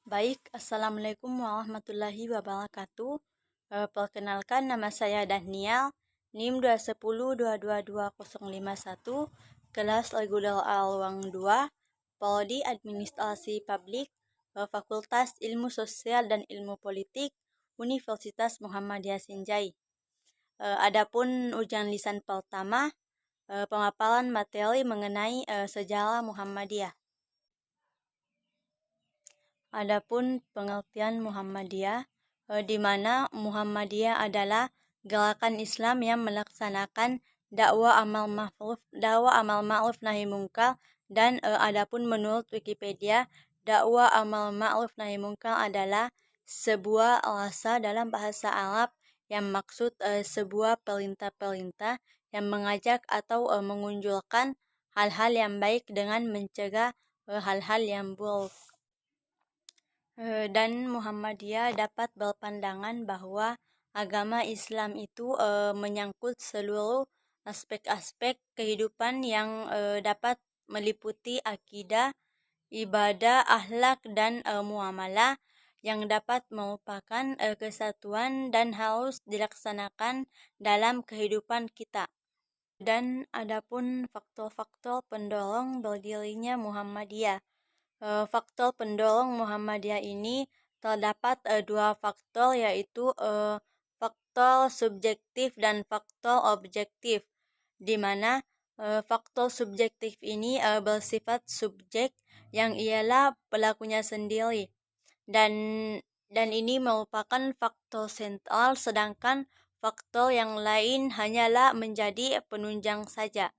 Baik, Assalamualaikum warahmatullahi wabarakatuh. Perkenalkan, nama saya Daniel, NIM 210222051, kelas reguler A ruang 2, Prodi Administrasi Publik, Fakultas Ilmu Sosial dan Ilmu Politik, Universitas Muhammadiyah Sinjai. Adapun ujian lisan pertama, pemaparan materi mengenai sejarah Muhammadiyah. Adapun pengertian Muhammadiyah, di mana Muhammadiyah adalah gerakan Islam yang melaksanakan dakwah amal ma'ruf nahi mungkar, dan adapun menurut Wikipedia, dakwah amal ma'ruf nahi mungkar adalah sebuah rasa dalam bahasa Arab yang maksud sebuah perintah-perintah yang mengajak atau mengunjulkan hal-hal yang baik dengan mencegah hal-hal yang buruk. Dan Muhammadiyah dapat berpandangan bahwa agama Islam itu menyangkut seluruh aspek-aspek kehidupan yang dapat meliputi akidah, ibadah, akhlak, dan muamalah yang dapat merupakan kesatuan dan harus dilaksanakan dalam kehidupan kita. Dan adapun faktor-faktor pendorong berdirinya Muhammadiyah. Faktor pendorong Muhammadiyah ini terdapat dua faktor, yaitu faktor subjektif dan faktor objektif, di mana faktor subjektif ini bersifat subjek yang ialah pelakunya sendiri, dan ini merupakan faktor sentral, sedangkan faktor yang lain hanyalah menjadi penunjang saja.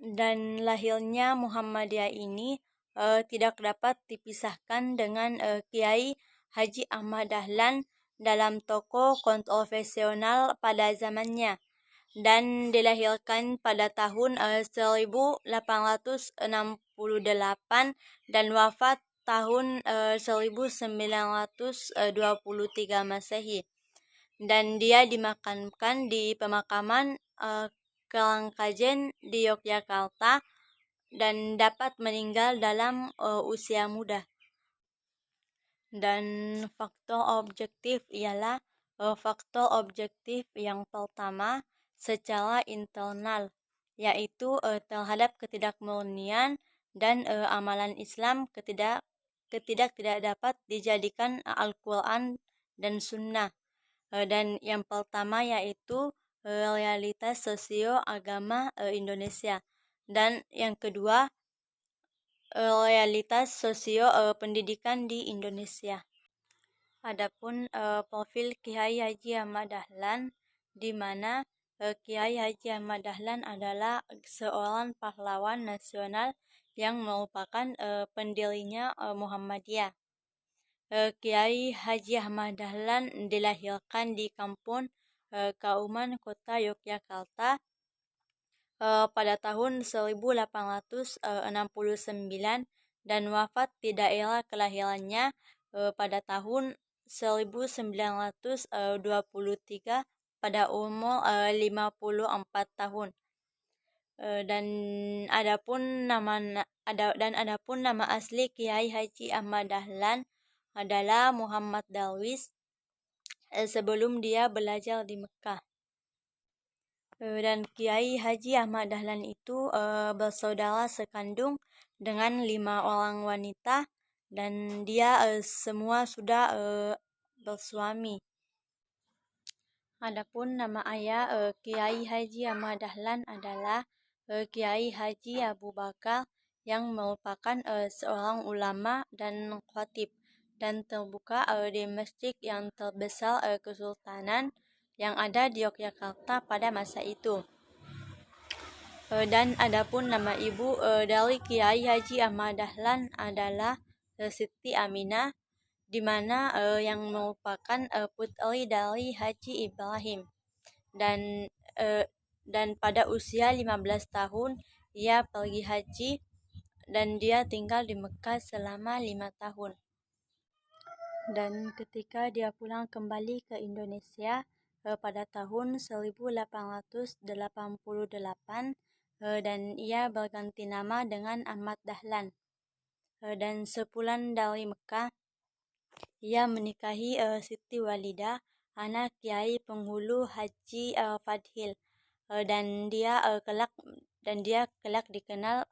Dan lahirnya Muhammadiyah ini tidak dapat dipisahkan dengan Kiai Haji Ahmad Dahlan dalam tokoh kontroversial pada zamannya, dan dilahirkan pada tahun 1868 dan wafat tahun 1923 Masehi. Dan dia dimakamkan di pemakaman Kelangkajen di Yogyakarta, dan dapat meninggal dalam usia muda. Dan faktor objektif ialah faktor objektif yang pertama secara internal, yaitu terhadap ketidakmurnian dan amalan Islam tidak dapat dijadikan Al-Quran dan Sunnah. Dan yang pertama yaitu realitas sosio-agama Indonesia, dan yang kedua realitas sosio pendidikan di Indonesia. Adapun profil Kiai Haji Ahmad Dahlan, di mana Kiai Haji Ahmad Dahlan adalah seorang pahlawan nasional yang merupakan pendirinya Muhammadiyah. Kiai Haji Ahmad Dahlan dilahirkan di Kampung Kauman, Kota Yogyakarta pada tahun 1869, dan wafat di daerah kelahirannya pada tahun 1923 pada umur 54 tahun. Dan adapun nama asli Kiai Haji Ahmad Dahlan adalah Muhammad Darwis sebelum dia belajar di Mekah. Dan Kiai Haji Ahmad Dahlan itu bersaudara sekandung dengan 5 orang wanita, dan dia semua sudah bersuami. Adapun nama ayah Kiai Haji Ahmad Dahlan adalah Kiai Haji Abu Bakar, yang merupakan seorang ulama dan khatib, dan terbuka di masjid yang terbesar Kesultanan yang ada di Yogyakarta pada masa itu. Dan adapun nama ibu dari Kiai Haji Ahmad Dahlan adalah Siti Aminah, di mana yang merupakan putri dari Haji Ibrahim, dan pada usia 15 tahun ia pergi haji, dan dia tinggal di Mekah selama 5 tahun. Dan ketika dia pulang kembali ke Indonesia pada tahun 1888, dan ia berganti nama dengan Ahmad Dahlan. dan sepulang dari Mekah ia menikahi Siti Walidah, anak Kiai Penghulu Haji Fadhil, dan dia kelak dikenal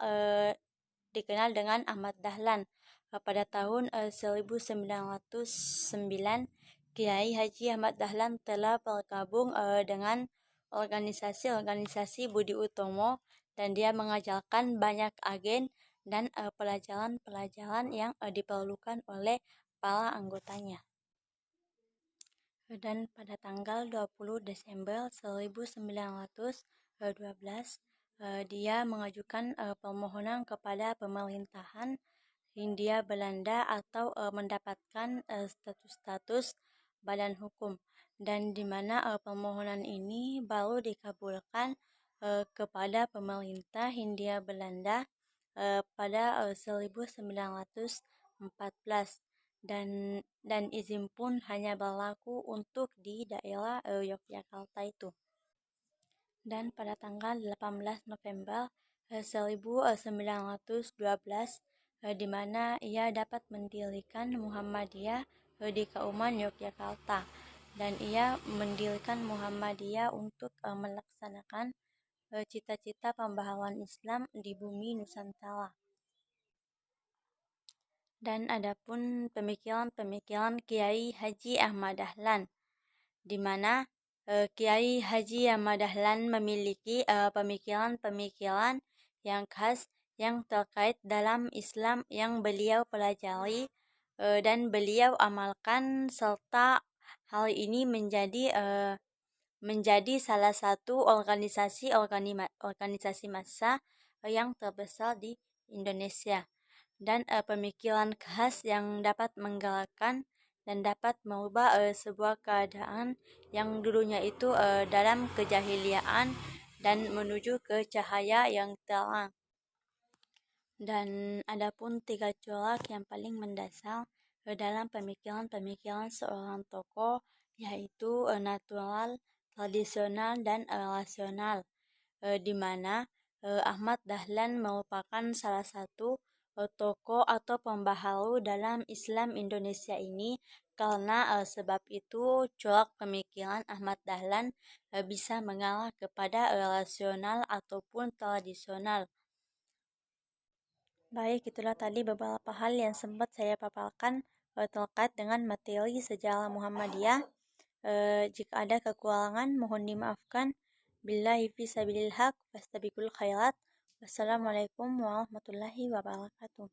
dengan Ahmad Dahlan. Pada tahun 1909, Kiai Haji Ahmad Dahlan telah bergabung dengan organisasi-organisasi Budi Utomo, dan dia mengajarkan banyak agen dan pelajaran-pelajaran yang diperlukan oleh para anggotanya. Dan pada tanggal 20 Desember 1912, dia mengajukan permohonan kepada pemerintahan Hindia Belanda atau mendapatkan status badan hukum, dan di mana permohonan ini baru dikabulkan kepada pemerintah Hindia Belanda pada 1914, dan izin pun hanya berlaku untuk di daerah Yogyakarta itu. Dan pada tanggal 18 November 1912, di mana ia dapat mendirikan Muhammadiyah di Kauman Yogyakarta, dan ia mendirikan Muhammadiyah untuk melaksanakan cita-cita pembaharuan Islam di bumi Nusantara. Dan adapun pemikiran-pemikiran Kiai Haji Ahmad Dahlan, di mana Kiai Haji Ahmad Dahlan memiliki pemikiran-pemikiran yang khas yang terkait dalam Islam yang beliau pelajari dan beliau amalkan, serta hal ini menjadi salah satu organisasi massa yang terbesar di Indonesia, dan pemikiran khas yang dapat menggerakkan dan dapat mengubah sebuah keadaan yang dulunya itu dalam kejahiliaan dan menuju ke cahaya yang terang. Dan adapun 3 corak yang paling mendasar dalam pemikiran-pemikiran seorang tokoh, yaitu natural, tradisional, dan rasional, di mana Ahmad Dahlan merupakan salah satu tokoh atau pembaharu dalam Islam Indonesia ini. Karena sebab itu corak pemikiran Ahmad Dahlan bisa mengarah kepada rasional ataupun tradisional. Baik, itulah tadi beberapa hal yang sempat saya paparkan terkait dengan materi sejarah Muhammadiyah. Jika ada kekurangan mohon dimaafkan. Billahi fisabilil haq fastabiqul khairat. Wassalamualaikum warahmatullahi wabarakatuh.